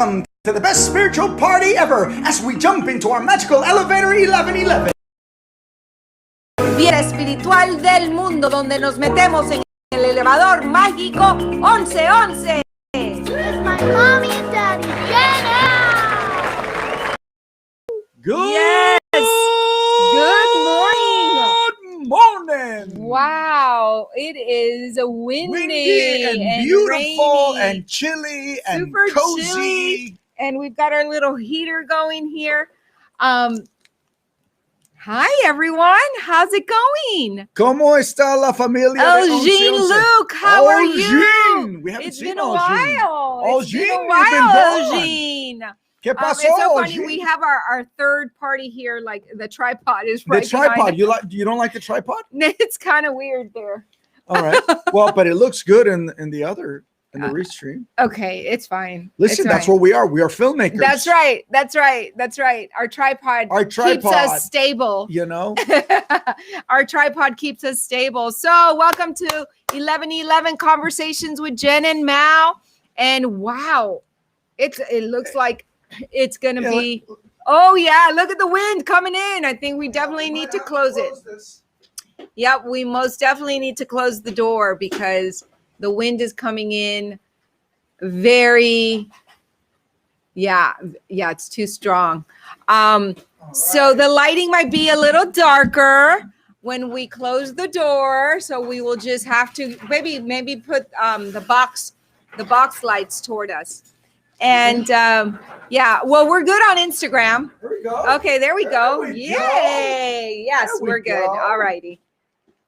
Welcome to the best spiritual party ever as we jump into our magical elevator 1111. Vida espiritual del mundo donde nos metemos en el elevador mágico 1111. It's my mommy and daddy, Jenna! Good, Yes! Good morning! good morning! Wow, it is windy and beautiful rainy, and chilly and super cozy. chilly, and we've got our little heater going here. Hi everyone, how's it going? ¿Cómo está la familia de Elgene 1111? Luke, how are you? Elgene! We haven't It's seen been a Elgene. while. It's been a Elgene, while, you've been gone. Elgene. ¿Qué pasó, It's so funny. Elgene? We have our third party here. Like the tripod is The right behind tripod. us. You don't like the tripod? It's kind of weird there. All right. Well, but it looks good in the restream. Okay, it's fine. Listen, It's that's fine. what we are. We are filmmakers. That's right. That's right. That's right. Our tripod keeps tripod, us stable. You know? Our tripod keeps us stable. So welcome to 1111 Conversations with Jen and Mao. And wow, it looks like it's gonna be. Oh yeah, look at the wind coming in. I think we definitely need to close it. Yep, we most definitely need to close the door because the wind is coming in very, it's too strong. So the lighting might be a little darker when we close the door. So we will just have to maybe put the box lights toward us. And well, we're good on Instagram. There we go. Okay, there we go. Yay. Yes, There we we're good. go. All righty.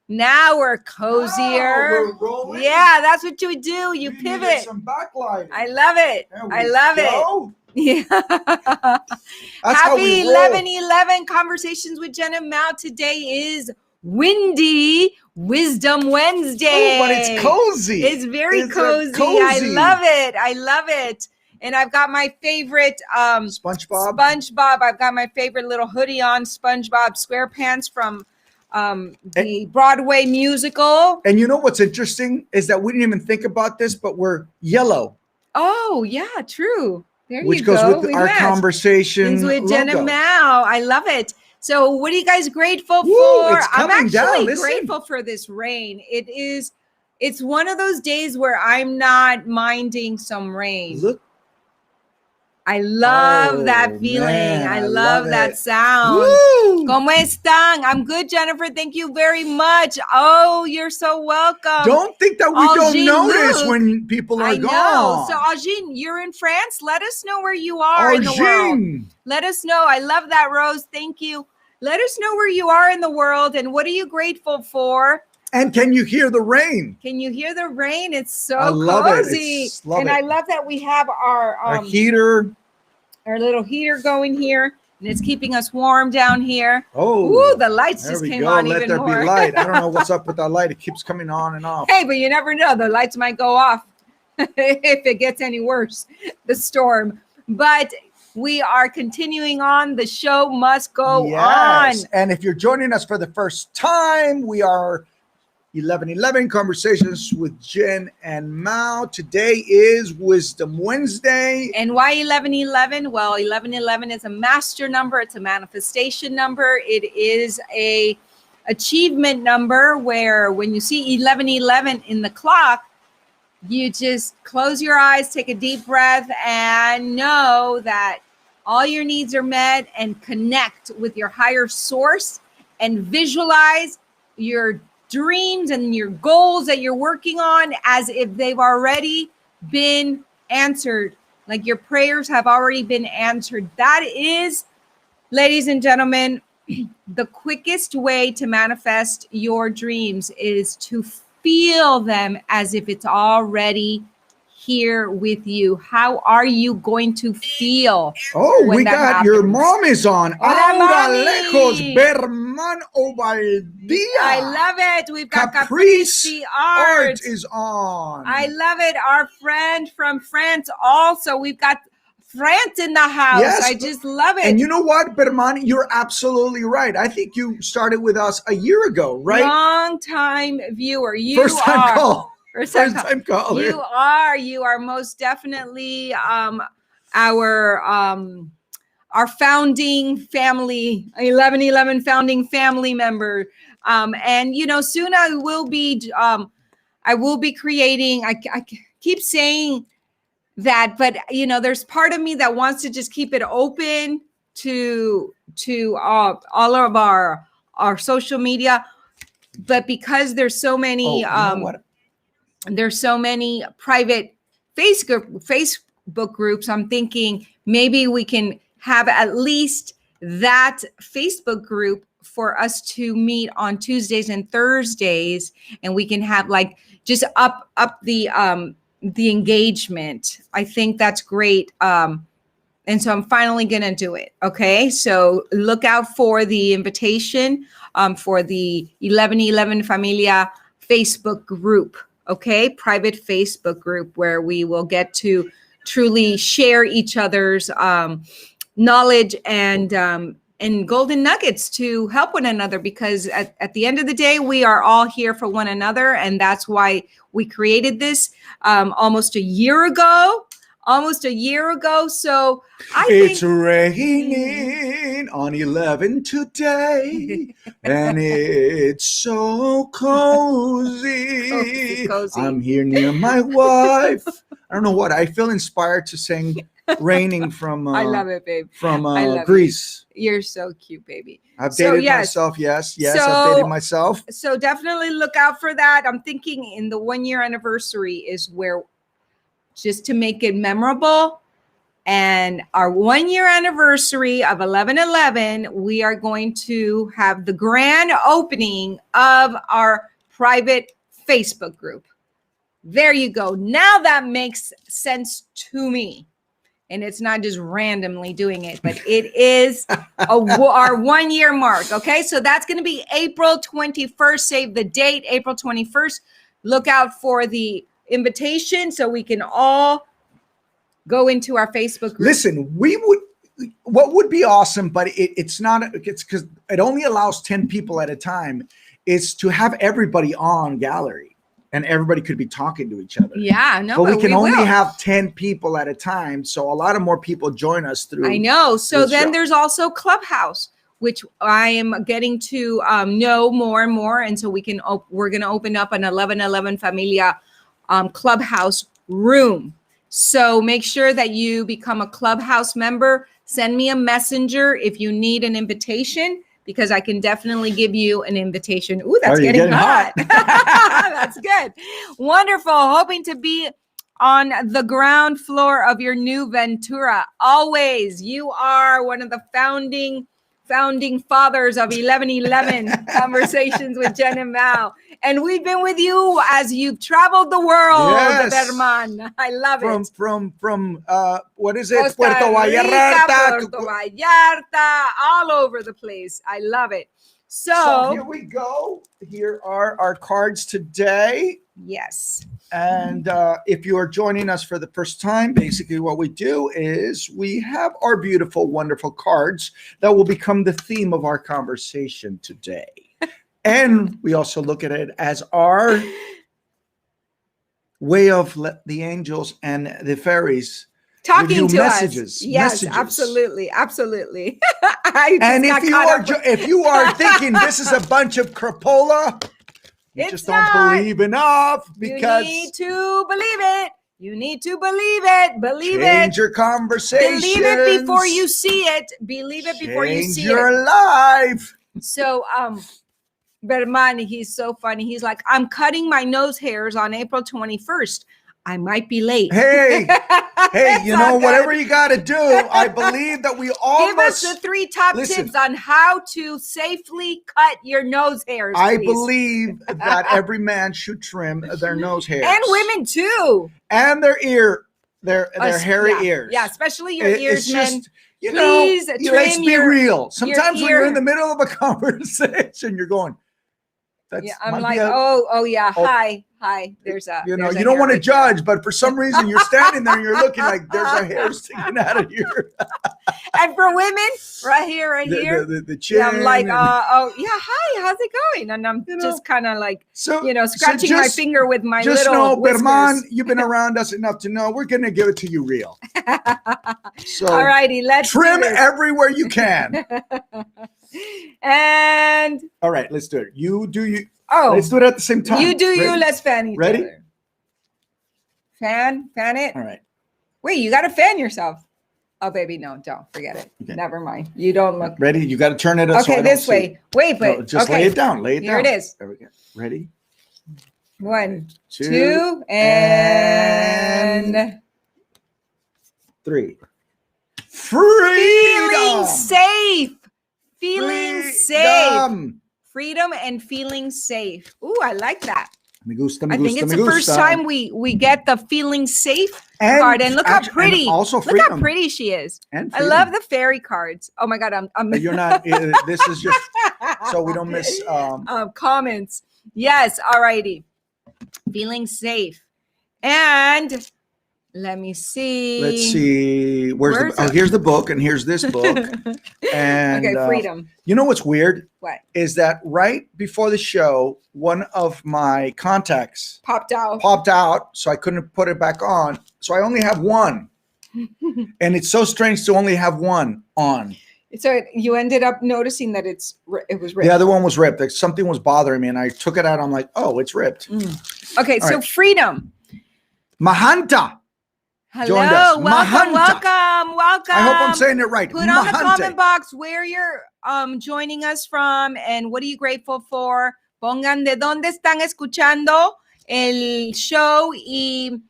Now we're cozier. We're rolling. Yeah, that's what you do. You We pivot. needed some backlighting. I love it. There we I love it. go. Yeah. That's how we Happy roll. 1111 Conversations with Jen and Mao. Today is Windy Wisdom Wednesday. Oh, but it's cozy. It's very It's a cozy. I cozy. love it. I love it. And I've got my favorite SpongeBob. I've got my favorite little hoodie on, SpongeBob SquarePants from the Broadway musical. And you know what's interesting is that we didn't even think about this, but we're yellow, Oh, yeah, true. There which you goes go. with We our match. conversation Things with Jen logo. and Mao. I love it. So what are you guys grateful Woo, for? it's I'm coming actually down. Listen. grateful for this rain. It's one of those days where I'm not minding some rain. Look. I love that Oh, feeling. man, I I love love that it. sound. Woo! ¿Cómo están? I'm good, Jennifer. Thank you very much. Oh, you're so welcome. Don't think that we don't Elgene notice Luke. when people are I know. gone. So, Elgene, you're in France. Let us know where you are in the world. Elgene. Let us know. I love that, Rose. Thank you. Let us know where you are in the world and what are you grateful for? And can you hear the rain? Can you hear the rain? It's so I love it. cozy. Love and it. I love that we have A heater. our little heater going here, and it's keeping us warm down here. Oh, Ooh, the lights there just we came go. on Let even there more. be light. I don't know what's up with that light. It keeps coming on and off. Hey, but you never know. The lights might go off if it gets any worse, the storm. But we are continuing on. The show must go on. And if you're joining us for the first time, we are 1111 Conversations with Jen and Mao. Today is Wisdom Wednesday. And why 1111? Well, 1111 is a master number. It's a manifestation number. It is a achievement number where when you see 1111 in the clock, you just close your eyes, take a deep breath, and know that all your needs are met, and connect with your higher source and visualize your dreams and your goals that you're working on as if they've already been answered, like your prayers have already been answered. That is, ladies and gentlemen, the quickest way to manifest your dreams is to feel them as if it's already here with you. How are you going to feel? Oh, when we that got your happens? mom is on. Hola, Ahora mami. lejos, Berman Ovaldía. I love it. We've got Caprice Caprice Art. Art is on. I love it. Our friend from France also. We've got France in the house. Yes. I just love it. And you know what, Berman? You're absolutely right. I think you started with us a year ago, right? Long time viewer. You First time are. call. First First time caller. You are most definitely our founding family, 1111 founding family member. And soon I will be creating. I keep saying that, but there's part of me that wants to just keep it open to all of our social media. But because there's so many, there's so many private Facebook groups, I'm thinking maybe we can have at least that Facebook group for us to meet on Tuesdays and Thursdays, and we can have like just up the engagement. I think that's great. And so I'm finally going to do it. Okay. So look out for the invitation for the 1111 Familia Facebook group. Okay. Private Facebook group where we will get to truly share each other's knowledge and golden nuggets to help one another, because at the end of the day, we are all here for one another. And that's why we created this almost a year ago. So it's raining on 11 today, and it's so cozy. I'm here near my wife. I don't know what. I feel inspired to sing Raining from I love it, babe. From Greece. You're so cute, baby. I've dated myself. Yes, I've dated myself. So definitely look out for that. I'm thinking in the 1 year anniversary is where, just to make it memorable, and our 1 year anniversary of 1111, we are going to have the grand opening of our private Facebook group. There you go. Now that makes sense to me. And it's not just randomly doing it, but it is our 1 year mark. Okay. So that's going to be April 21st. Save the date, April 21st. Look out for the invitation so we can all go into our Facebook group. Listen, what would be awesome, but it's because it only allows 10 people at a time, is to have everybody on gallery. And everybody could be talking to each other. Yeah, no, but we can only have 10 people at a time. So a lot of more people join us through. I know. So then there's also Clubhouse, which I am getting to know more and more. And so we're going to open up an 1111 Familia Clubhouse room. So make sure that you become a Clubhouse member. Send me a messenger if you need an invitation, because I can definitely give you an invitation. Ooh, that's getting hot. That's good. Wonderful. Hoping to be on the ground floor of your new Ventura. Always. You are one of the founding fathers of 1111 Conversations with Jen and Mao. And we've been with you as you've traveled the world, Berman. I love it. From what is it? Puerto Vallarta, all over the place. I love it. So here we go. Here are our cards today. Yes. And if you are joining us for the first time, basically what we do is we have our beautiful, wonderful cards that will become the theme of our conversation today. And we also look at it as our way of let the angels and the fairies talking to messages. Us. Yes, messages. Absolutely. And if you are thinking this is a bunch of crapola, you just don't believe enough, because you need to believe it. You need to believe it. Believe it. Change your conversation. Believe it before you see it. Believe it before you see it. Change your life. So, Berman, he's so funny. He's like, I'm cutting my nose hairs on April 21st. I might be late. Hey, you know, whatever you got to do. I believe that we all give us the 3 top tips on how to safely cut your nose hairs. I believe that every man should trim their nose hairs, and women too, and their hairy ears. Yeah, especially your ears, men. Please let's be real. Sometimes when you're in the middle of a conversation, you're going, That's Yeah, I'm might like, be a- oh yeah, oh, hi. There's you a don't hair want to right there. judge, but for some reason you're standing there and you're looking like there's a hair sticking out of your And for women, right here, the chin. yeah, I'm like, and- oh yeah, hi, how's it going? And I'm You know, just kind of like, so scratching so my just- finger with my Just little know, whiskers. Berman, you've been around us enough to know we're gonna give it to you real. So All righty, let's trim do this. everywhere you can. And All right, let's do it. You do you. oh, Let's do it at the same time. you do you. Ready? Let's fan each Ready? other. Fan it. All right. Wait, you got to fan yourself. Oh, baby, no, don't forget it. Okay. Never mind. You don't look. Ready? You got to turn it up. Okay, this way. Wait, but No, just okay. lay it down. Lay it Here down. it is. There we go. Ready? 1, 2, 2, and 3. feeling Freedom. safe. Feeling safe. Freedom. Freedom and feeling safe. Ooh, I like that. Me gusta, I think it's the first time we get the feeling safe card. And look how pretty. Also Look freedom. how pretty she is. And I love the fairy cards. Oh my God, I'm But you're not. This is just so we don't miss. Comments. Yes, all righty. Feeling safe. And let me see. Let's see. Where's the? Oh, it? here's the book, and here's this book. And Okay, freedom. You know what's weird What? is that right before the show, one of my contacts Popped out. popped out, so I couldn't put it back on. So I only have one, and it's so strange to only have one on. So you ended up noticing that it was ripped. The other one was ripped. Like something was bothering me, and I took it out. I'm like, oh, it's ripped. Okay, All so right. freedom. Mahanta. Hello, Joined us. welcome. I hope I'm saying it right. Put on the Mahante. comment box where you're joining us from and what are you grateful for. Pongan de dónde están escuchando el show y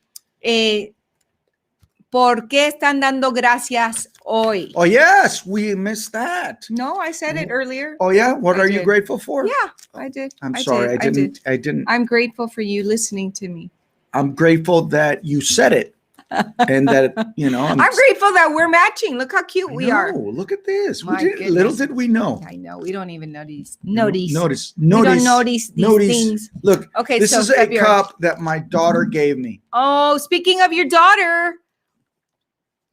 por qué están dando gracias hoy. Oh yes, we missed that. No, I said it earlier. Oh yeah, what I are you did. grateful for? Yeah, I did. I'm sorry, I didn't. I'm grateful for you listening to me. I'm grateful that you said it, and that I'm grateful that we're matching. Look how cute we are. Oh, look at this. My Little goodness. did we know. I know. We don't even notice. Notice. We don't notice these things. Look, Okay, this so is a February. cup that my daughter gave me. Oh, speaking of your daughter,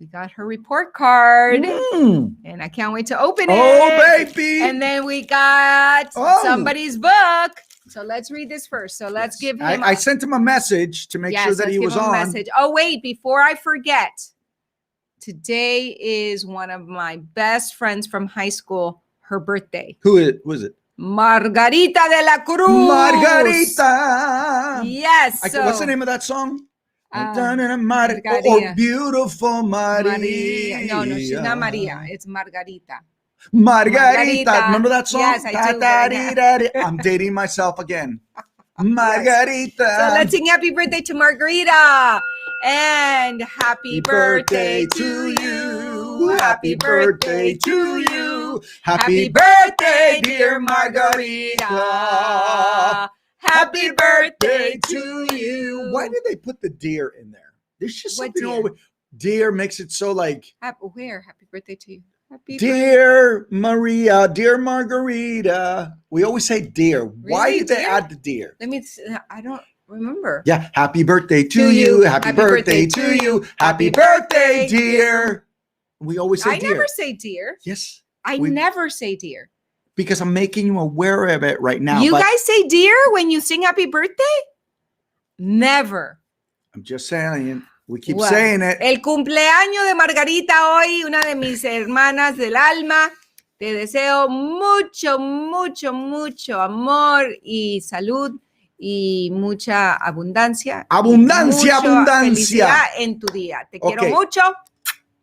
we got her report card, Mm. and I can't wait to open it. Oh, baby. And then we got Oh. somebody's book. So let's read this first. So let's give him. I sent him a message to make sure that let's he give was him a on. message. Oh, wait, before I forget, today is one of my best friends from high school, her birthday. Who was it? Margarita de la Cruz. Margarita. Yes. What's the name of that song? Margarita. Oh, beautiful Maria. Maria. No, she's not Maria. It's Margarita. Margarita. Remember that song? Yes, I do. Da-da-dee-da-dee. I'm dating myself again. Margarita. So let's sing happy birthday to Margarita. And happy birthday to you. Happy birthday to you. Happy birthday, dear Margarita. Happy birthday to you. Why did they put the deer in there? There's just What something deer? wrong with deer makes it so like Where? Happy birthday to you. Happy dear Maria, dear Margarita. We always say dear. Why Really, did they dear? add the deer? I don't remember. Yeah, happy birthday to To you. you. Happy birthday to you. Happy birthday, dear. We always say I dear. never say dear. Yes, I we- never say dear. because I'm making you aware of it right now. You but guys say dear when you sing happy birthday? Never. I'm just saying. We keep Well, saying it. El cumpleaños de Margarita hoy, una de mis hermanas del alma. Te deseo mucho, mucho, mucho amor y salud y mucha abundancia. Abundancia, Mucha abundancia. felicidad en tu día. Te quiero Okay. mucho.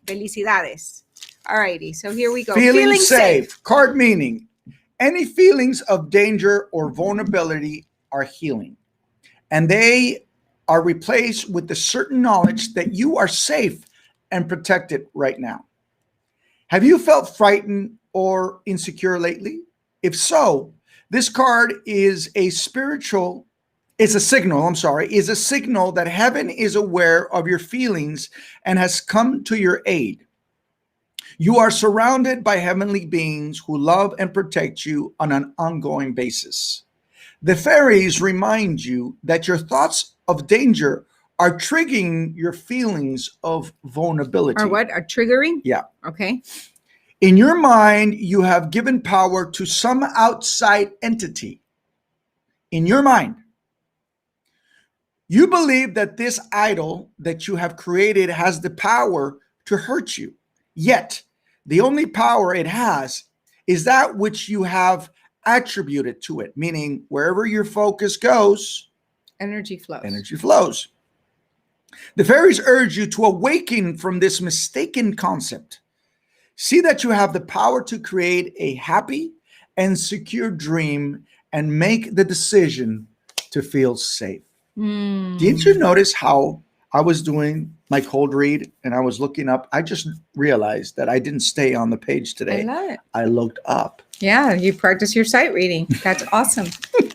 Felicidades. All righty, so here we go. Feeling safe. Card meaning any feelings of danger or vulnerability are healing, and they are replaced with the certain knowledge that you are safe and protected right now. Have you felt frightened or insecure lately? If so, this card is a signal that heaven is aware of your feelings and has come to your aid. You are surrounded by heavenly beings who love and protect you on an ongoing basis. The fairies remind you that your thoughts of danger are triggering your feelings of vulnerability. Or what? Are triggering? Yeah. Okay. In your mind, you have given power to some outside entity. In your mind, you believe that this idol that you have created has the power to hurt you. Yet, the only power it has is that which you have attributed to it, meaning wherever your focus goes, Energy flows. energy flows. The fairies urge you to awaken from this mistaken concept. See that you have the power to create a happy and secure dream and make the decision to feel safe. Didn't you notice how I was doing my cold read and I was looking up? I just realized that I didn't stay on the page today. I love it. I looked up. Yeah, you practice your sight reading. That's awesome.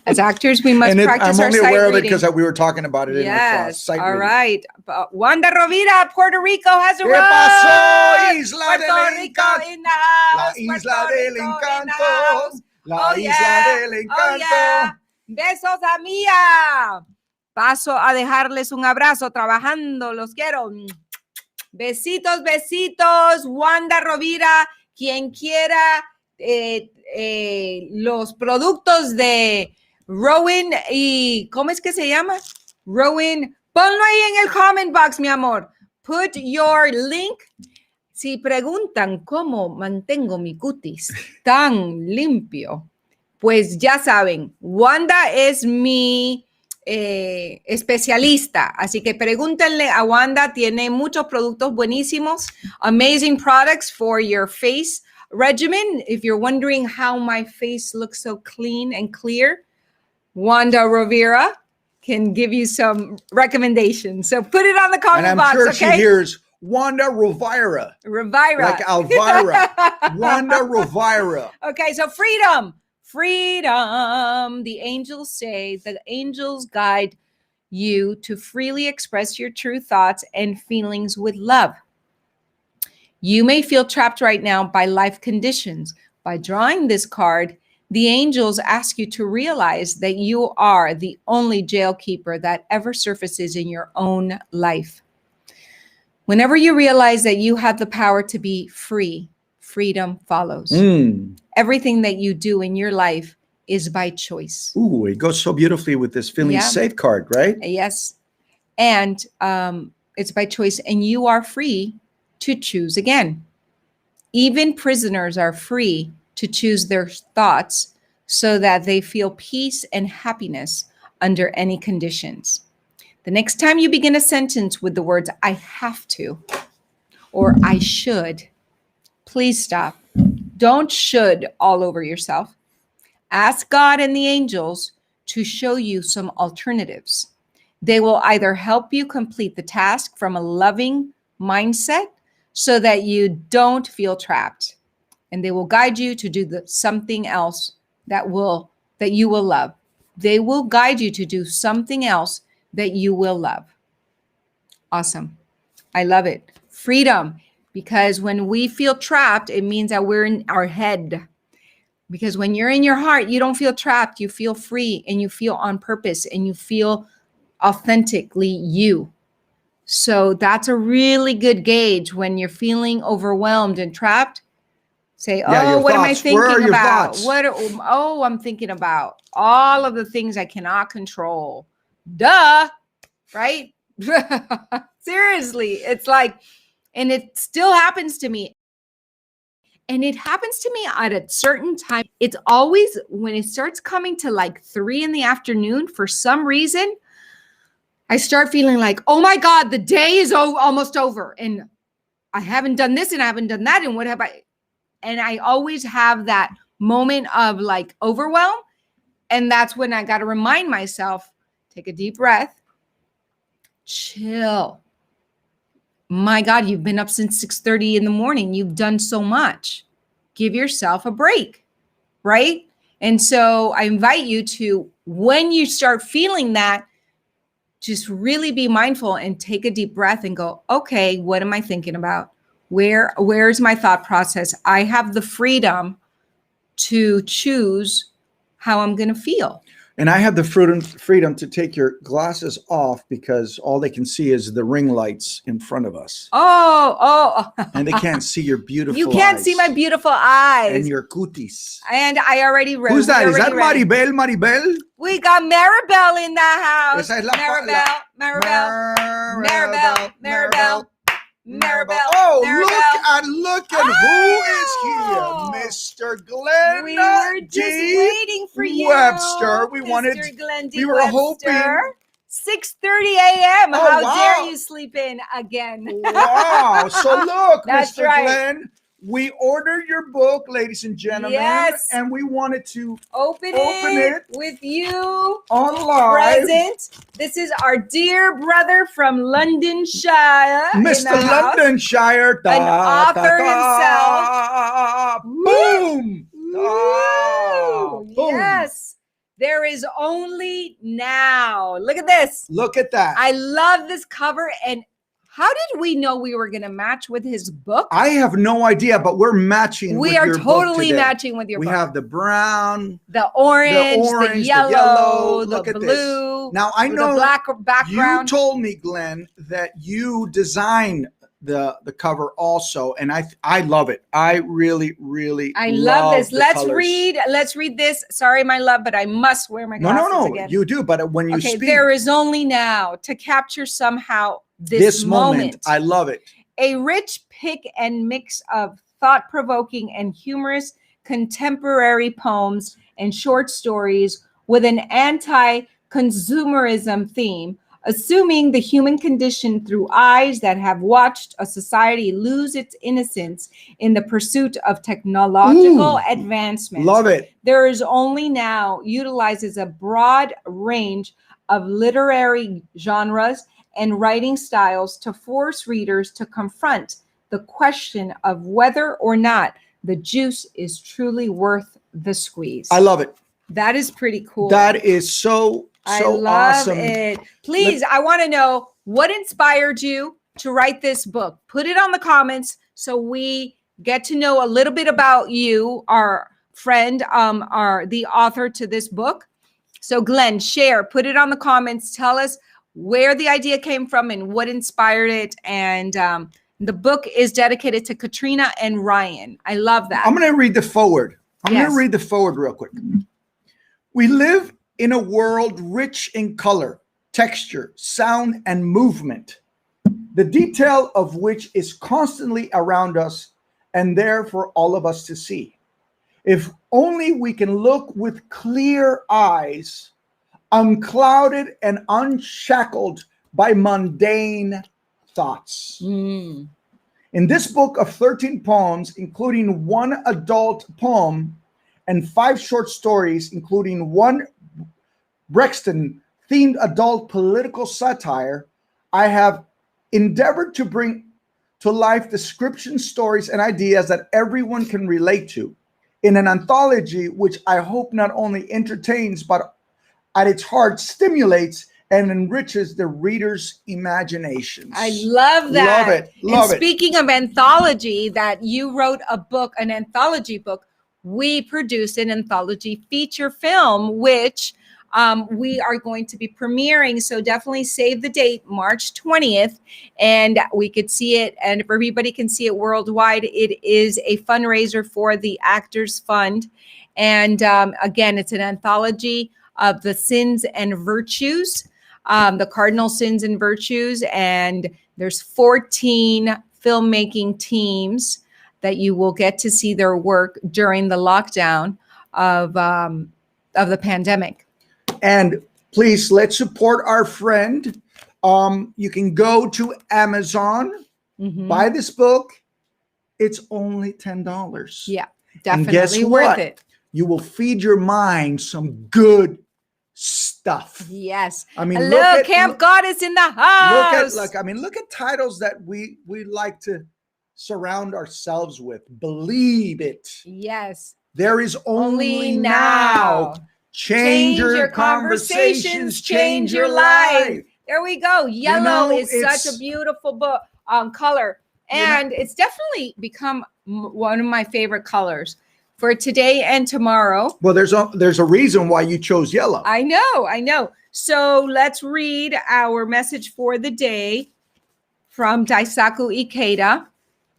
As actors, we must And practice I'm our only sight aware of it reading. because we were talking about it in Yes. sight All reading. right. Wanda Rovira, Puerto Rico has ¿Qué arrived. pasó, Isla Puerto del Rico Encanto? in the house. La Isla Puerto del Rico in the Encanto. house. La Oh, Isla yeah. del Oh, Encanto. yeah. Besos a mía. Paso a dejarles un abrazo trabajando. Los quiero. Besitos, besitos. Wanda Rovira, quien quiera los productos de Rowan y ¿cómo es que se llama? Rowan, ponlo ahí en el comment box, mi amor. Put your link. Si preguntan cómo mantengo mi cutis tan limpio, pues ya saben, Wanda es mi especialista, así que pregúntenle a Wanda, tiene muchos productos buenísimos, amazing products for your face regimen. If you're wondering how my face looks so clean and clear, Wanda Rovira can give you some recommendations. So put it on the comment And I'm box, sure okay? she hears Wanda Rovira. Rovira. Like Elvira. Wanda Rovira. Okay, so freedom. Freedom. The angels say the angels guide you to freely express your true thoughts and feelings with love. You may feel trapped right now by life conditions. By drawing this card, the angels ask you to realize that you are the only jailkeeper that ever surfaces in your own life. Whenever you realize that you have the power to be free, freedom follows. Everything that you do in your life is by choice. Ooh, it goes so beautifully with this feeling safe card, right? Yes. And it's by choice. And you are free to choose again. Even prisoners are free to choose their thoughts so that they feel peace and happiness under any conditions. The next time you begin a sentence with the words, I have to, or I should, please stop. Don't should all over yourself. Ask God and the angels to show you some alternatives. They will either help you complete the task from a loving mindset so that you don't feel trapped, and they will guide you to do something else that you will love. They will guide you to do something else that you will love. Awesome. I love it. Freedom. Because when we feel trapped, it means that we're in our head. Because when you're in your heart, you don't feel trapped. You feel free and you feel on purpose and you feel authentically you. So that's a really good gauge when you're feeling overwhelmed and trapped. Say, Yeah, oh, what am I thoughts. Where are thinking your about? thoughts? I'm thinking about all of the things I cannot control. Duh, right? Seriously, it's like, and it still happens to me. And it happens to me at a certain time. It's always when it starts coming to like 3 p.m, for some reason, I start feeling like, oh my God, the day is almost over. And I haven't done this and I haven't done that. And what have I? And I always have that moment of like overwhelm. And that's when I got to remind myself, take a deep breath, chill. My God, you've been up since 6:30 a.m. You've done so much. Give yourself a break, right? And so I invite you to, when you start feeling that, just really be mindful and take a deep breath and go, okay, what am I thinking about? Where's my thought process? I have the freedom to choose how I'm going to feel. And I have the freedom to take your glasses off because all they can see is the ring lights in front of us. Oh. And they can't see your beautiful You can't eyes see my beautiful eyes. and your cuties. And I already read. Who's that? Is that Maribel? Maribel? We got Maribel in the house. Esa es la- Maribel. Oh, Maribel. look at who is here. Mr. Glenn We were just D. waiting for you, Webster. Mr. Glenn D. we were Webster. hoping. 6:30 a.m. Oh, How wow. dare you sleep in again? Wow. So look, That's Mr. right. Glenn, we ordered your book, ladies and gentlemen. Yes. And we wanted to Open it with you. on live. Present. This is our dear brother from Londonshire. Mr. Londonshire. An author himself. Boom. Ooh, Boom. yes. There is only now. Look at this. Look at that. I love this cover. And how did we know we were going to match with his book? I have no idea, but we're matching. We with are your book totally today. matching with your We book. have the brown, the orange, the the yellow, Look the at blue. this. Now I with know the black you background. told me, Glenn, that you designed the cover also, and I love it. I really I love this. the Let's colors. read this. Sorry, my love, but I must wear my glasses No, again. you do, but when you Okay, speak, there is only now to capture somehow this moment, I love it. A rich pick and mix of thought-provoking and humorous contemporary poems and short stories with an anti-consumerism theme, assuming the human condition through eyes that have watched a society lose its innocence in the pursuit of technological advancement. Love it. There is only now utilizes a broad range of literary genres and writing styles to force readers to confront the question of whether or not the juice is truly worth the squeeze. I love it. That is pretty cool. That is so I love awesome. it. Please, I want to know what inspired you to write this book. Put it on the comments so we get to know a little bit about you, our friend, the author to this book. So Glenn, share, put it on the comments. Tell us where the idea came from and what inspired it. And the book is dedicated to Katrina and Ryan. I love that. I'm going to read the forward. I'm Yes. going to read the forward real quick. We live in a world rich in color, texture, sound, and movement, the detail of which is constantly around us and there for all of us to see. If only we can look with clear eyes, unclouded and unshackled by mundane thoughts. Mm. In this book of 13 poems, including one adult poem and 5 short stories, including one Brexton-themed adult political satire, I have endeavored to bring to life descriptions, stories, and ideas that everyone can relate to in an anthology which I hope not only entertains, but at its heart stimulates and enriches the reader's imagination. I love that. Love it. Love and it. speaking of anthology, that you wrote a book, an anthology book, we produced an anthology feature film, which we are going to be premiering. So definitely save the date, March 20th, and we could see it. And if everybody can see it worldwide, it is a fundraiser for the Actors Fund. And again, it's an anthology of the sins and virtues, the cardinal sins and virtues. And there's 14 filmmaking teams that you will get to see their work during the lockdown of the pandemic. And please, let's support our friend. You can go to Amazon, buy this book. It's only $10. Yeah, And definitely guess worth what? it. You will feed your mind some good stuff. Yes. I mean, Hello, look at Camp Goddess in the house. look at titles that we like to surround ourselves with. Believe it. Yes. There is only Only now. now. Change your conversations, change your life. There we go. Yellow is it's- such a beautiful book, color. And it's definitely become one of my favorite colors. for today and tomorrow. Well, there's a reason why you chose yellow. I know. So let's read our message for the day from Daisaku Ikeda,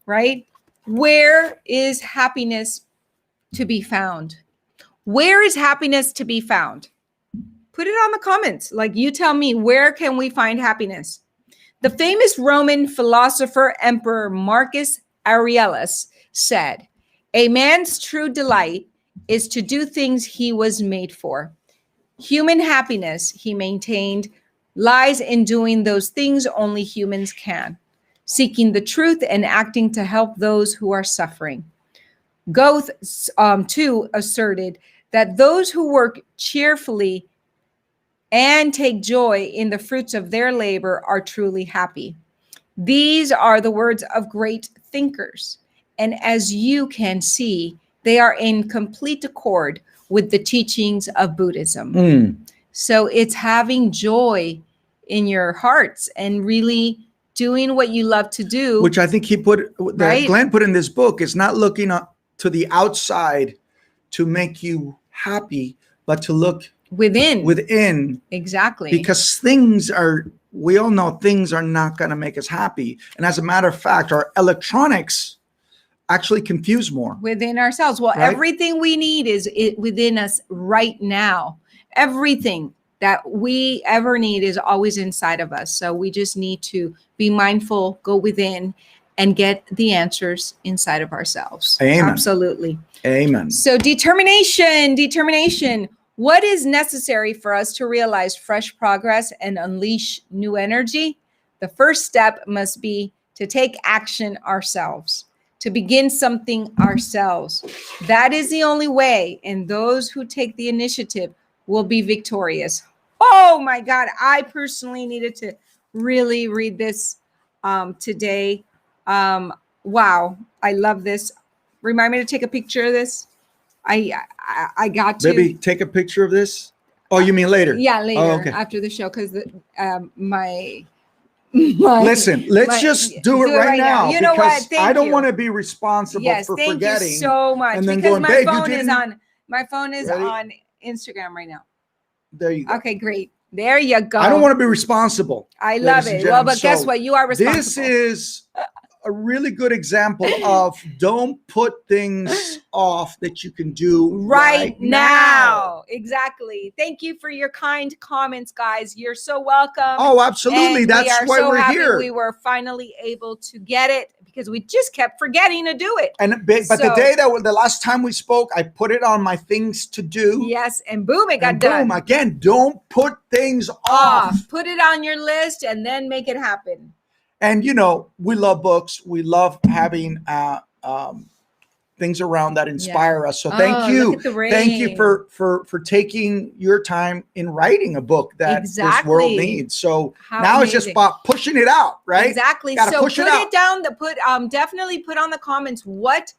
right? Where is happiness to be found? Where is happiness to be found? Put it on the comments. Like, you tell me, where can we find happiness? The famous Roman philosopher Emperor Marcus Aurelius said, "A man's true delight is to do things he was made for. Human happiness," he maintained, "lies in doing those things only humans can, seeking the truth and acting to help those who are suffering." Goethe, too, asserted that those who work cheerfully and take joy in the fruits of their labor are truly happy. These are the words of great thinkers. And as you can see, they are in complete accord with the teachings of Buddhism. So it's having joy in your hearts and really doing what you love to do. Which I think Right? Glenn put in this book, is not looking to the outside to make you happy, but to look within. Exactly. Because we all know things are not going to make us happy. And as a matter of fact, our electronics actually confuse more. Within ourselves. Well, Right? everything we need is within us right now. Everything that we ever need is always inside of us. So we just need to be mindful, go within, and get the answers inside of ourselves. Amen. Absolutely. Amen. So determination. What is necessary for us to realize fresh progress and unleash new energy? The first step must be to take action ourselves, to begin something ourselves. That is the only way, and those who take the initiative will be victorious. Oh my God, I personally needed to really read this today. Wow, I love this. Remind me to take a picture of this. I got to. Baby, take a picture of this. Oh, you mean later? Yeah, later, Oh, okay. after the show, because my Listen, let's just do it right now. You know what? Because Thank I don't you. want to be responsible for thank forgetting. you so much. and then Because going, my "Babe, you phone is didn't-" Ready? on Instagram right now. There you go. Okay, great. There you go. I don't want to be responsible. I love ladies and it. Well, gentlemen. but guess So what? You are responsible. This is a really good example of don't put things off that you can do right now. Exactly. Thank you for your kind comments, guys. You're so welcome. Oh, absolutely. And That's we are why so we're happy here. we were finally able to get it because we just kept forgetting to do it. But the So- day the last time we spoke, I put it on my things to do. Yes, and boom, it got And done. boom, again, don't put things off. Put it on your list and then make it happen. And we love books. We love having things around that inspire us. So thank you. Look at the Thank you rain. for taking your time in writing a book that this world Exactly. needs. So How now it's just amazing. about pushing it out, right? Exactly. Gotta So push put it out. it down. Definitely put on the comments what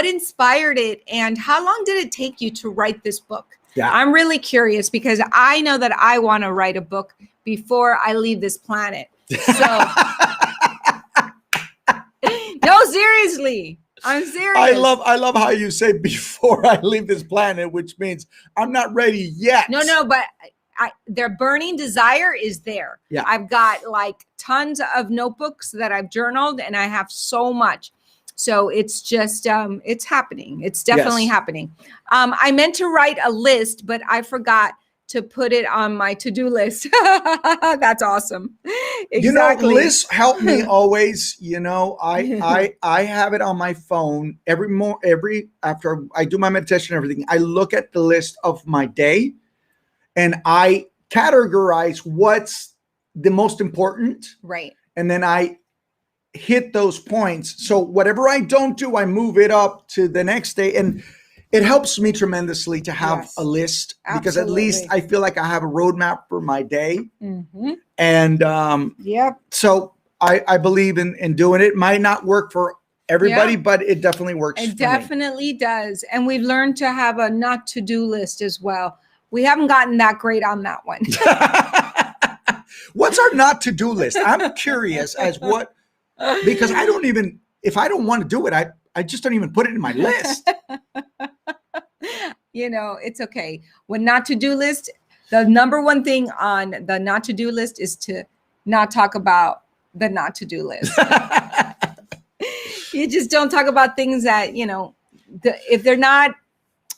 inspired it and how long did it take you to write this book? Yeah. I'm really curious because I know that I want to write a book before I leave this planet. So no, seriously. I'm serious. I love how you say before I leave this planet, which means I'm not ready yet. No, but their burning desire is there. Yeah. I've got like tons of notebooks that I've journaled and I have so much. So it's just, it's happening. It's definitely Yes. happening. I meant to write a list, but I forgot to put it on my to-do list. That's awesome. Exactly. Lists help me always. I have it on my phone every after I do my meditation and everything. I look at the list of my day and I categorize what's the most important. Right. And then I hit those points. So whatever I don't do, I move it up to the next day. And it helps me tremendously to have Yes. a list because at Absolutely. least I feel like I have a roadmap for my day. Mm-hmm. And Yep. so I believe in doing it. Might not work for everybody, but it definitely works It for definitely does. And we've learned to have a not to-do list as well. We haven't gotten that great on that one. me. What's our not to-do list? I'm curious because I don't even, if I don't want to do it, I just don't even put it in my list. It's okay. When not to-do list, the number one thing on the not to-do list is to not talk about the not to-do list. You just don't talk about things that, if they're not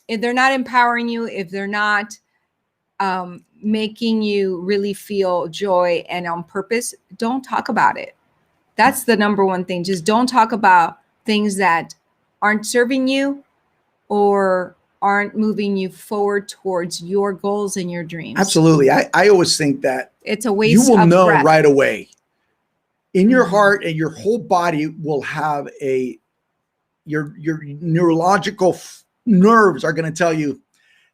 empowering you, if they're not making you really feel joy and on purpose, don't talk about it. That's the number one thing. Just don't talk about things that aren't serving you or aren't moving you forward towards your goals and your dreams. Absolutely. I always think that it's a waste you will of know breath. right away. In your heart, and your whole body will have your neurological nerves are going to tell you,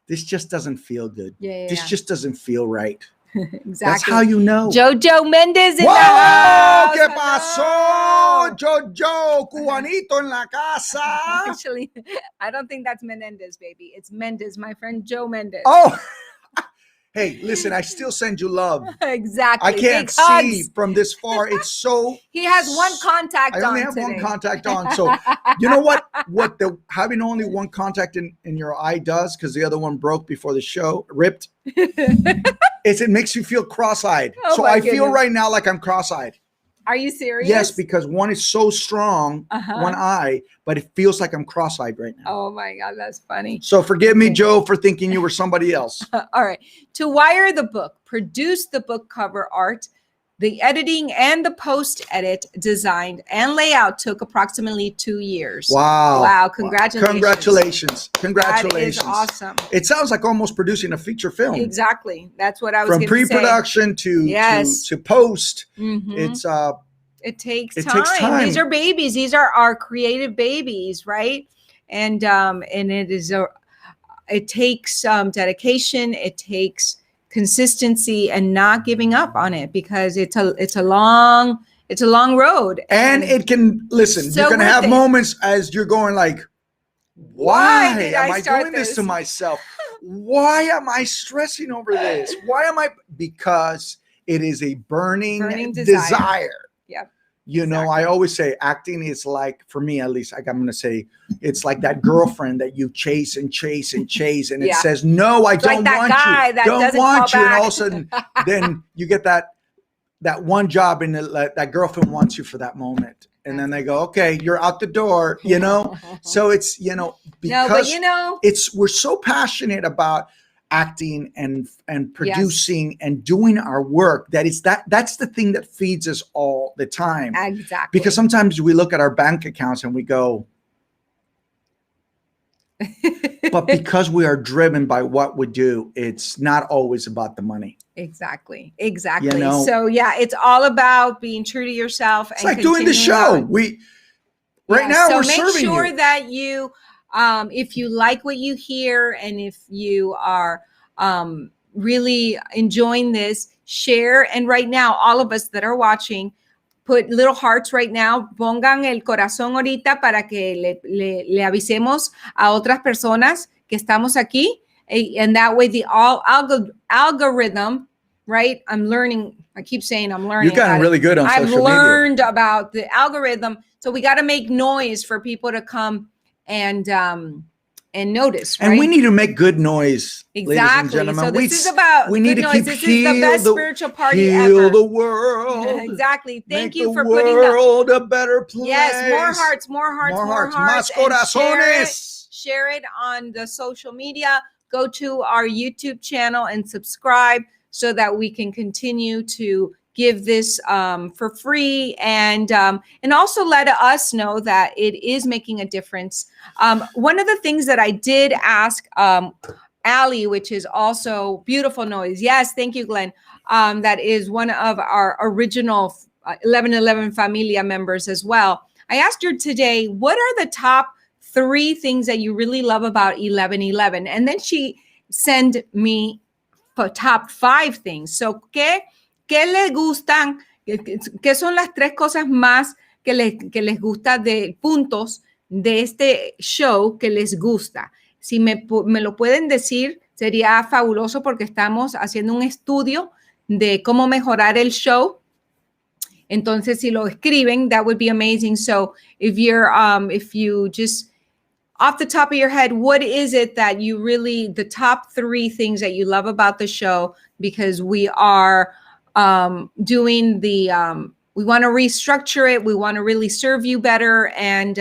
this just doesn't feel good. This just doesn't feel right. Exactly. That's how you know. Jojo Mendez in ¡Wow! the house. ¿Qué pasó? Jojo, cubanito en la casa. Actually, I don't think that's Menendez, baby. It's Mendez, my friend Joe Mendez. Oh, hey, listen, I still send you love. Exactly. I can't Big see hugs. from this far. It's so. He has one contact I on only have today. one contact on. So you know what the having only one contact in your eye does, because the other one broke before the show, ripped, is it makes you feel cross-eyed. Oh, so my I feel goodness. right now like I'm cross-eyed. Are you serious? Yes, because one is so strong, one eye, but it feels like I'm cross-eyed right now. Oh my God, that's funny. So forgive me, Joe, for thinking you were somebody else. All right. To wire the book, produce the book cover art, the editing and the post-edit design and layout took approximately 2 years. Wow. Wow. Congratulations. Congratulations. Congratulations. That is awesome. It sounds like almost producing a feature film. Exactly. That's what I was From going to say. pre-production to post. Mhm. It takes it time. takes time. These are babies. These are our creative babies, right? And it takes dedication. It takes consistency and not giving up on it, because it's a long road. And it can listen. So you're gonna worth have it. moments as you're going like, why did am I I start doing this this? to myself? Why am I stressing over this? Why am I? Because it is a burning desire. Yep. You know, I always say acting is like, for me at least, like I'm going to say, it's like that girlfriend that you chase and chase and chase, and it Yeah. says, no, I don't like that want guy you. that Don't doesn't want call you. And back. all of a sudden, then you get that one job, and that girlfriend wants you for that moment. And then they go, okay, you're out the door, you know? So it's, because we're so passionate about acting and producing and doing our work that's the thing that feeds us all the time. Exactly. Because sometimes we look at our bank accounts and we go, but because we are driven by what we do, it's not always about the money. Exactly. So yeah, it's all about being true to yourself. It's like doing the show. Now we're serving you. So make sure that you, if you like what you hear, and if you are really enjoying this, share. And right now, all of us that are watching, put little hearts right now. Pongan el corazón ahorita para que le avisemos a otras personas que estamos aquí. And that way, the algorithm, right? I'm learning. I keep saying I'm learning. You've gotten really good on social media. I've learned about the algorithm. So we got to make noise for people to come and notice. Right? And we need to make good noise, exactly. ladies and gentlemen. So this is about we need to noise. keep This is the best spiritual party ever. Heal the world. Exactly. Thank you for putting the world a better place. Yes, more hearts. Más corazones. Share it on the social media. Go to our YouTube channel and subscribe so that we can continue to give this for free, and also let us know that it is making a difference. One of the things that I did ask Allie, which is also Beautiful Noise. Yes, thank you, Glenn. That is one of our original 1111 Familia members as well. I asked her today, what are the top 3 things that you really love about 1111? And then she sent me top 5 things. So, ¿qué les gustan? ¿Qué son las 3 cosas más que les gusta de puntos de este show que les gusta? Si me lo pueden decir, sería fabuloso, porque estamos haciendo un estudio de cómo mejorar el show. Entonces, si lo escriben, that would be amazing. So if you just off the top of your head, what is it that you really, the top 3 things that you love about the show? Because we are doing the, we want to restructure it. We want to really serve you better and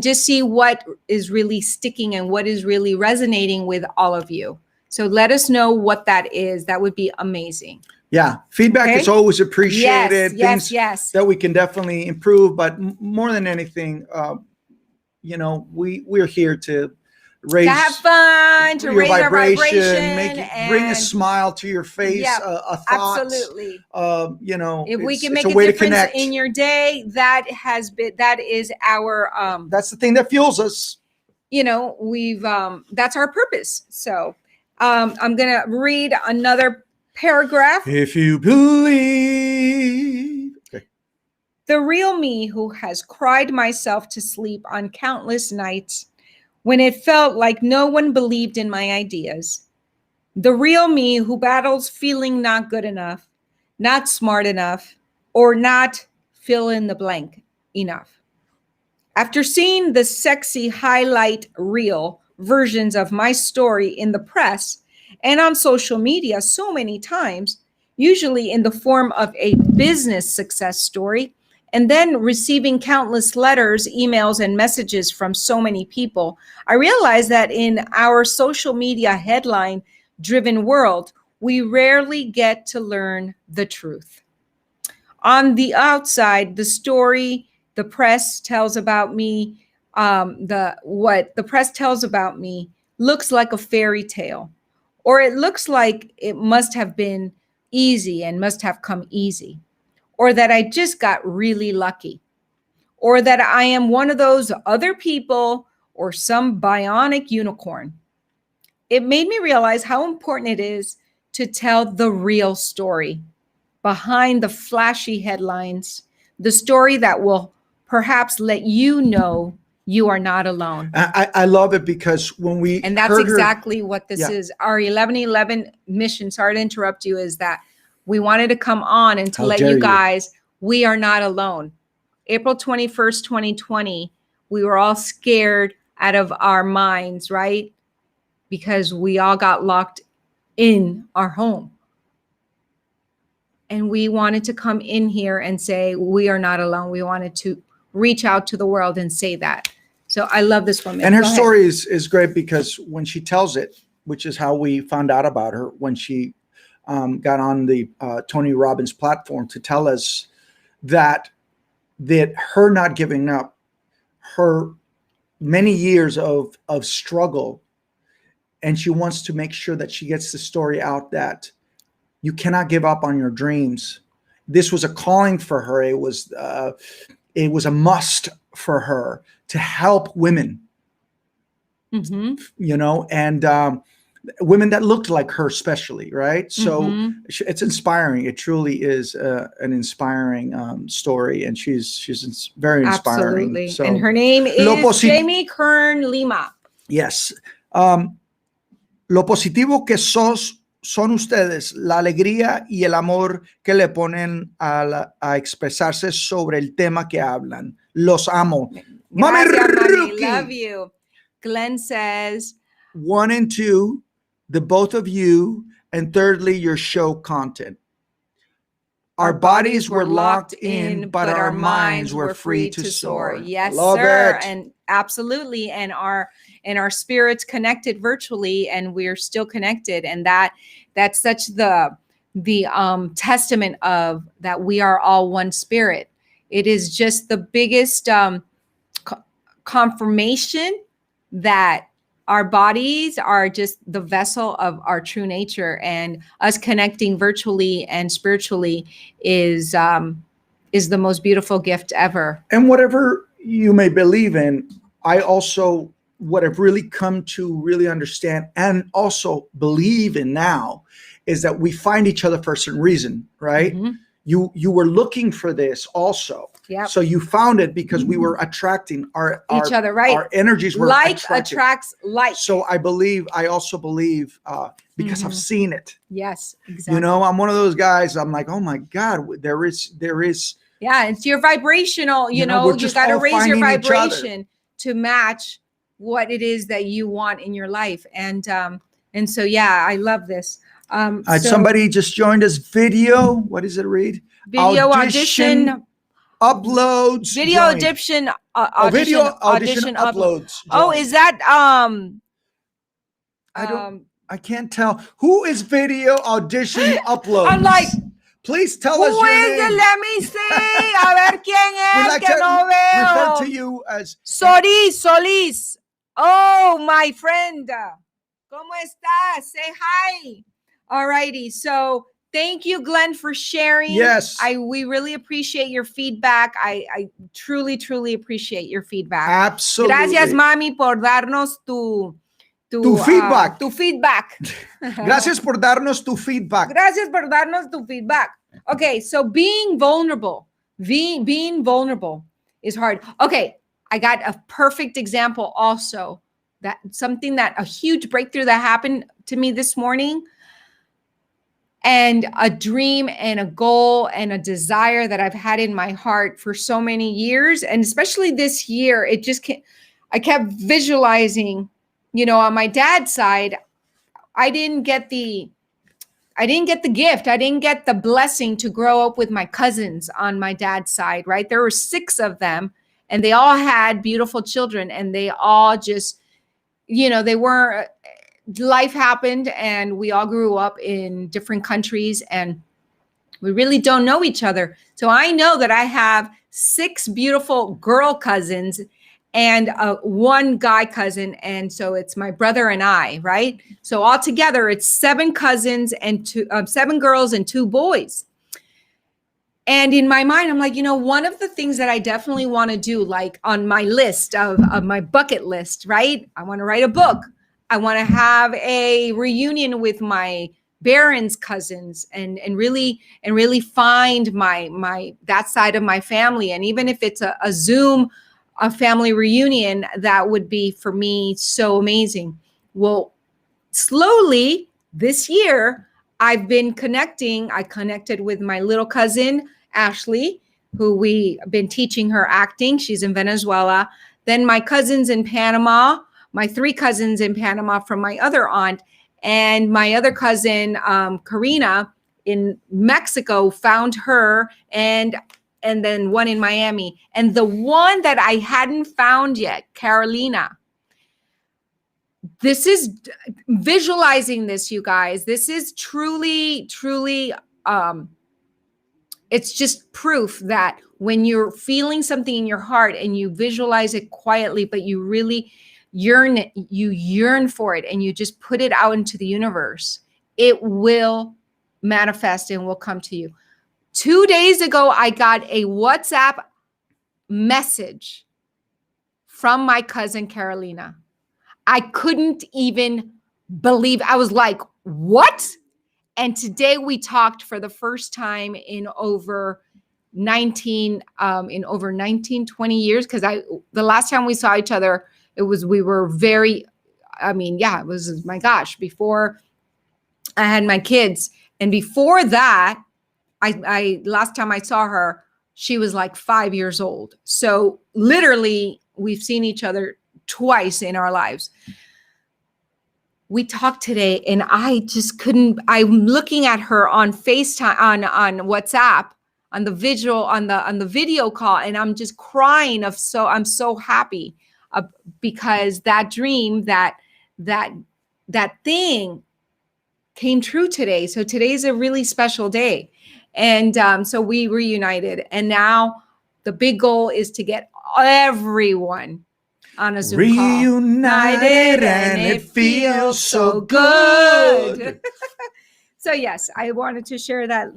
just see what is really sticking and what is really resonating with all of you. So let us know what that is. That would be amazing. Yeah, feedback Okay. is always appreciated. Yes, Things that we can definitely improve, but more than anything, we're here to raise, To have fun, to your raise our vibration, bring a and smile to your face, Yep, a thought. absolutely. If If we can it's make a way to difference connect. in your day, that is our That's the thing that fuels us. we've that's our purpose. So I'm gonna read another paragraph. If you believe. Okay. The real me who has cried myself to sleep on countless nights when it felt like no one believed in my ideas. The real me who battles feeling not good enough, not smart enough, or not fill in the blank enough. After seeing the sexy highlight reel versions of my story in the press and on social media so many times, usually in the form of a business success story, and then receiving countless letters, emails, and messages from so many people, I realized that in our social media headline-driven world, we rarely get to learn the truth. On the outside, the story the press tells about me, what the press tells about me looks like a fairy tale, or it looks like it must have been easy and must have come easy, or that I just got really lucky, or that I am one of those other people or some bionic unicorn. It made me realize how important it is to tell the real story behind the flashy headlines, the story that will perhaps let you know you are not alone. I love it because when we And that's heard exactly what this Yeah. is. Our 11/11 mission, sorry to interrupt you, is that we wanted to come on and to How let dare you you. guys, we are not alone. April 21st, 2020, we were all scared out of our minds, right? Because we all got locked in our home. And we wanted to come in here and say, we are not alone. We wanted to reach out to the world and say that. So I love this woman. And her Go ahead. story is great because when she tells it, which is how we found out about her, when she got on the Tony Robbins platform to tell us that her not giving up, her many years of struggle, and she wants to make sure that she gets the story out that you cannot give up on your dreams. This was a calling for her. It was a must for her to help women, Mhm. and women that looked like her, especially, right? So Mhm. it's inspiring. It truly is an inspiring story, and she's very inspiring. Absolutely. So, And her name Lo is posi- Jamie Kern Lima. yes. Lo positivo que son ustedes, la alegría y el amor que le ponen a expresarse sobre el tema que hablan. Los amo. Mami Gracias, mami. Rookie. Love you. Glenn says, 1 and 2, the both of you, and thirdly, your show content. Our bodies were locked in, but our minds were free to soar. Yes, Love sir. it. And absolutely. And our spirits connected virtually, and we're still connected. And that's such the testament of that we are all one spirit. It is just the biggest confirmation that our bodies are just the vessel of our true nature, and us connecting virtually and spiritually is the most beautiful gift ever. And whatever you may believe in, I also, what I've really come to really understand and also believe in now is that we find each other for a certain reason, right? Mhm. You were looking for this also. Yep. So you found it because we were attracting Each other, right? Our energies were Like attracted. attracts like. So I also believe because I've seen it. Yes, exactly. I'm one of those guys. I'm like, oh my God, there is. Yeah, it's your vibrational, we're you just got to all raise your finding each other. vibration to match what it is that you want in your life. And so, yeah, I love this. So Somebody just joined us. Video. What does it read? video audition uploads. video joined. audition Video audition upload. uploads. Oh, joined. is that I can't tell. Who is video audition uploads? I'm like, please tell who us your is name. it? Let me see. A ver quién We es like que to no refer veo. to you as Solis. Oh, my friend. ¿Cómo estás? Say hi. All righty. So thank you, Glenn, for sharing. Yes. We really appreciate your feedback. I truly, truly appreciate your feedback. Absolutely. Gracias, mami, por darnos tu feedback. Tu feedback. Gracias por darnos tu feedback. Gracias por darnos tu feedback. Okay, so being vulnerable is hard. Okay, I got a perfect example also. That something that a huge breakthrough that happened to me this morning, and a dream and a goal and a desire that I've had in my heart for so many years, and especially this year, I kept visualizing, on my dad's side, I didn't get the gift. I didn't get the blessing to grow up with my cousins on my dad's side, right? There were 6 of them, and they all had beautiful children, and they all just, life happened, and we all grew up in different countries, and we really don't know each other. So I know that I have 6 beautiful girl cousins and 1 guy cousin. And so it's my brother and I, right? So altogether it's 7 cousins and 7 girls and 2 boys. And in my mind, I'm like, one of the things that I definitely want to do, like on my list of my bucket list, right? I want to write a book. I want to have a reunion with my Barron's cousins and really find my that side of my family. And even if it's a Zoom, a family reunion, that would be for me so amazing. Well, slowly this year, I've been connecting. I connected with my little cousin, Ashley, who we've been teaching her acting. She's in Venezuela. Then my cousins in Panama, my 3 cousins in Panama from my other aunt, and my other cousin, Karina, in Mexico, found her, and then one in Miami. And the one that I hadn't found yet, Carolina. This is visualizing this, you guys. This is truly, truly, it's just proof that when you're feeling something in your heart and you visualize it quietly, but you really yearn for it, and you just put it out into the universe, it will manifest and will come to you. 2 days ago, I got a WhatsApp message from my cousin Carolina. I couldn't even believe. I was like, what? And today we talked for the first time in over 20 years, because the last time we saw each other, it was my gosh, before I had my kids. And before that, I last time I saw her, she was like 5 years old. So literally we've seen each other twice in our lives. We talked today, and I just couldn't. I'm looking at her on FaceTime, on WhatsApp, on the visual, on the video call, and I'm just crying I'm so happy because that dream, that thing came true today. So today's a really special day. And so we reunited, and now the big goal is to get everyone on a Zoom reunited, and it feels so good. So yes, I wanted to share that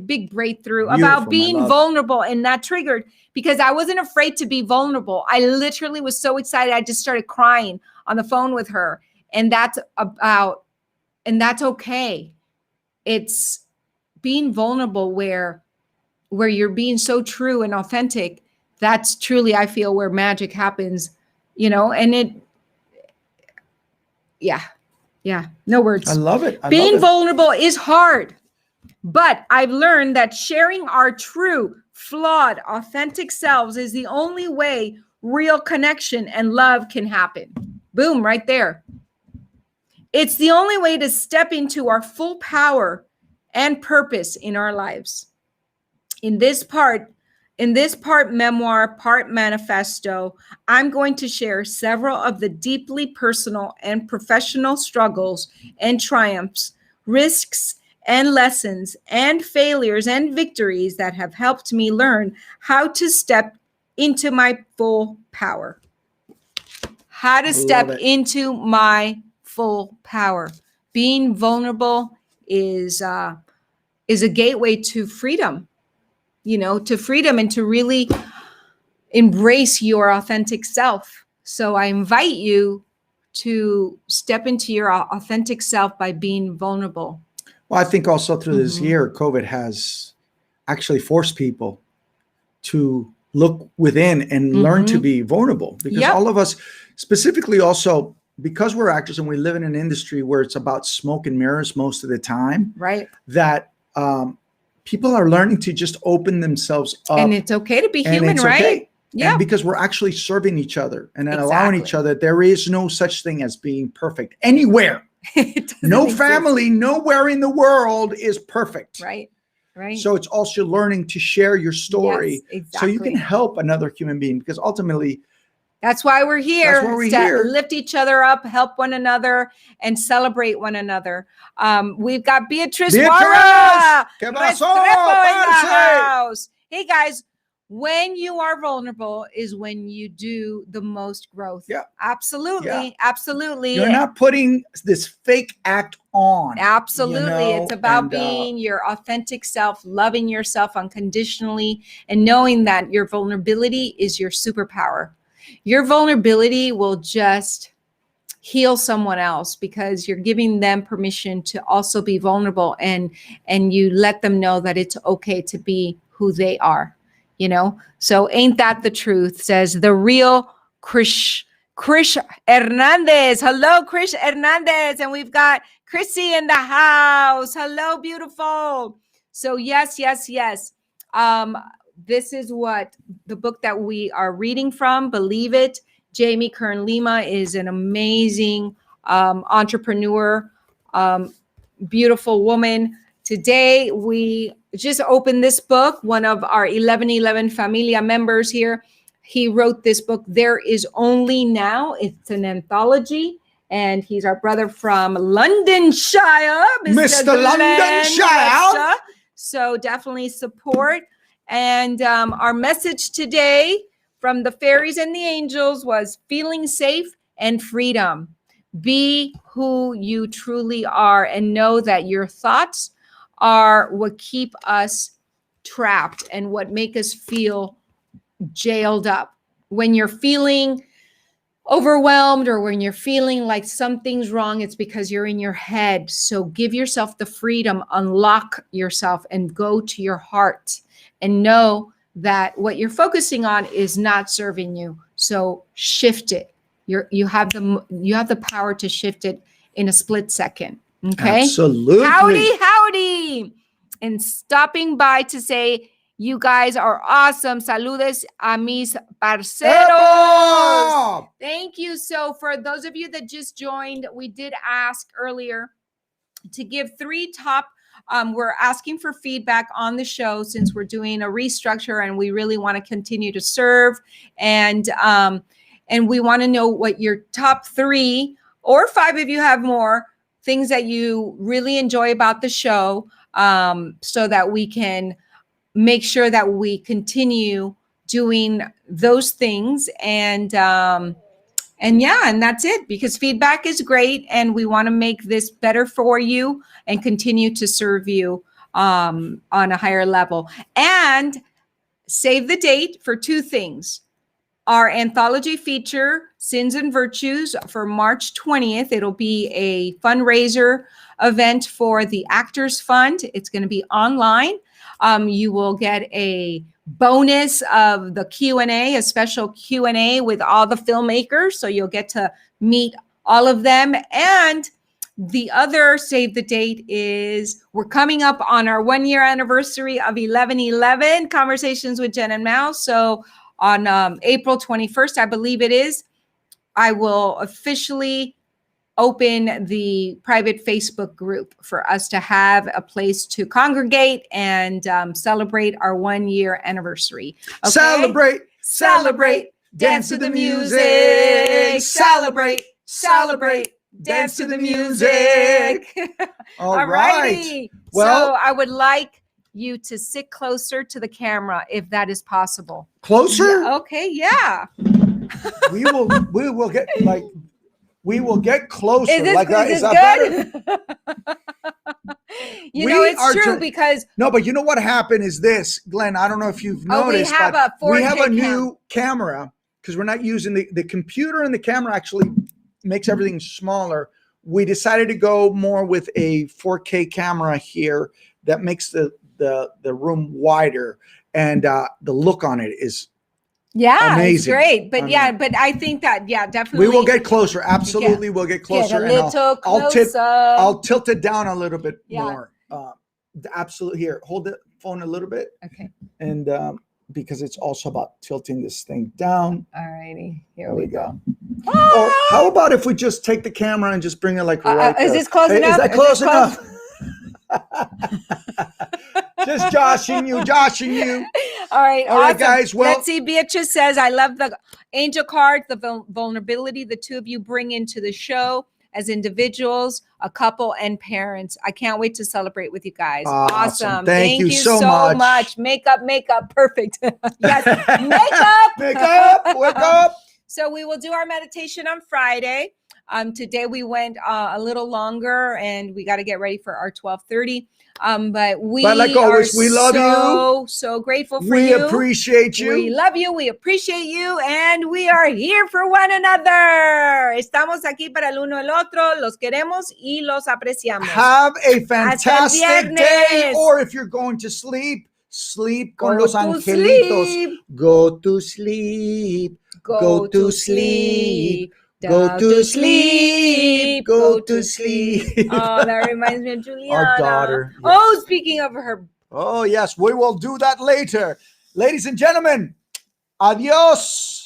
big breakthrough Beautiful, about being vulnerable, and that triggered because I wasn't afraid to be vulnerable. I literally was so excited. I just started crying on the phone with her, and that's okay. It's being vulnerable where you're being so true and authentic. That's truly, I feel, where magic happens, and no words. I love it. Being vulnerable is hard, but I've learned that sharing our true, flawed, authentic selves is the only way real connection and love can happen. Boom, right there. It's the only way to step into our full power and purpose in our lives. In this part memoir, part manifesto, I'm going to share several of the deeply personal and professional struggles and triumphs, risks and lessons and failures and victories that have helped me learn how to step into my full power. How to step into my full power. Being vulnerable is a gateway to freedom, to freedom and to really embrace your authentic self. So I invite you to step into your authentic self by being vulnerable. Well, I think also through this year, COVID has actually forced people to look within and learn to be vulnerable, because all of us, specifically also because we're actors and we live in an industry where it's about smoke and mirrors most of the time, right? That people are learning to just open themselves up. And it's okay to be human, right? Okay. Yeah. And because we're actually serving each other and then allowing each other. There is no such thing as being perfect anywhere. No family, nowhere in the world is perfect. Right. Right. So it's also learning to share your story, so you can help another human being, because ultimately that's why we're here. That's why we're here. Lift each other up, help one another, and celebrate one another. We've got Beatriz Barra, ¿Qué pasó, in the house. Hey guys, when you are vulnerable is when you do the most growth. Yeah. Absolutely. Yeah. Absolutely. You're not putting this fake act on. Absolutely. It's about being your authentic self, loving yourself unconditionally, and knowing that your vulnerability is your superpower. Your vulnerability will just heal someone else because you're giving them permission to also be vulnerable, and you let them know that it's okay to be who they are, So ain't that the truth, says the real Krish Hernandez. Hello, Krish Hernandez. And we've got Chrissy in the house. Hello, beautiful. So yes. This is what the book that we are reading from, Believe It. Jamie Kern Lima is an amazing entrepreneur, beautiful woman. Today, we just opened this book. One of our 1111 Familia members here, he wrote this book, There Is Only Now. It's an anthology, and he's our brother from Londonshire. Mr. Londonshire. So definitely support. And our message today from the fairies and the angels was feeling safe and freedom. Be who you truly are and know that your thoughts are what keep us trapped and what make us feel jailed up. When you're feeling overwhelmed or when you're feeling like something's wrong, it's because you're in your head. So give yourself the freedom, unlock yourself, and go to your heart. And know that what you're focusing on is not serving you. So shift it. You have the power to shift it in a split second. Okay. Absolutely. Howdy. And stopping by to say, you guys are awesome. Saludes a mis parceros. Epa! Thank you. So for those of you that just joined, we did ask earlier to give 3 top. We're asking for feedback on the show since we're doing a restructure and we really want to continue to serve. And we want to know what your top 3 or 5, if you have more, things that you really enjoy about the show, so that we can make sure that we continue doing those things. And that's it, because feedback is great and we want to make this better for you and continue to serve you on a higher level. And save the date for 2 things. Our anthology feature, Sins and Virtues, for March 20th. It'll be a fundraiser event for the Actors Fund. It's going to be online. You will get a bonus of the Q&A, a special Q&A with all the filmmakers. So you'll get to meet all of them. And the other save the date is we're coming up on our 1-year anniversary of 1111 Conversations with Jen and Mouse. So on April 21st, I believe it is, I will officially open the private Facebook group for us to have a place to congregate and celebrate our 1-year anniversary. Okay? Celebrate, dance to the music. Celebrate, dance to the music. All right. Alrighty. Well- so I would like you to sit closer to the camera if that is possible. Closer? Yeah, okay, yeah. We will get closer. Is this, like that. is Is this that good? better? You We know, it's are true ju- because No, but you know what happened is this, Glenn. I don't know if you've Oh, we noticed, have but a 4K we have a cam. new camera because we're not using the computer, and the camera actually makes everything smaller. We decided to go more with a 4K camera here that makes the room wider, and the look on it is yeah, amazing. it's great. But I yeah, mean- but I think that definitely we will get closer. Absolutely, we'll get get closer. a And little I'll closer. I'll tilt it down a little bit Yeah. more. Absolutely. Here, hold the phone a little bit, Okay. and because it's also about tilting this thing down. Alrighty. Here There we we go. go. Or how about if we just take the camera and just bring it like right Is there? this close Hey, enough? Is that Is close this close? enough? Just joshing you. All right, All right, awesome. guys, well- Let's see. Beatrice says, I love the angel cards, the vulnerability the two of you bring into the show as individuals, a couple, and parents. I can't wait to celebrate with you guys. Awesome. Thank you so much. Makeup. Perfect. Yes, makeup. Wake up. So we will do our meditation on Friday. Today we went a little longer, and we got to get ready for our 12:30. But like always, we love you. So grateful for We you. appreciate you. We love you, we appreciate you, and we are here for one another. Estamos aquí para el uno el otro, los queremos y los apreciamos. Have a fantastic viernes. day. Or if you're going to sleep, sleep con Go los to angelitos. sleep. Go to sleep. Go to sleep. Go Down to sleep. Go to sleep. Oh, that reminds me of Juliana. daughter, yes. Oh, speaking of her. Oh, yes, we will do that later. Ladies and gentlemen, adios.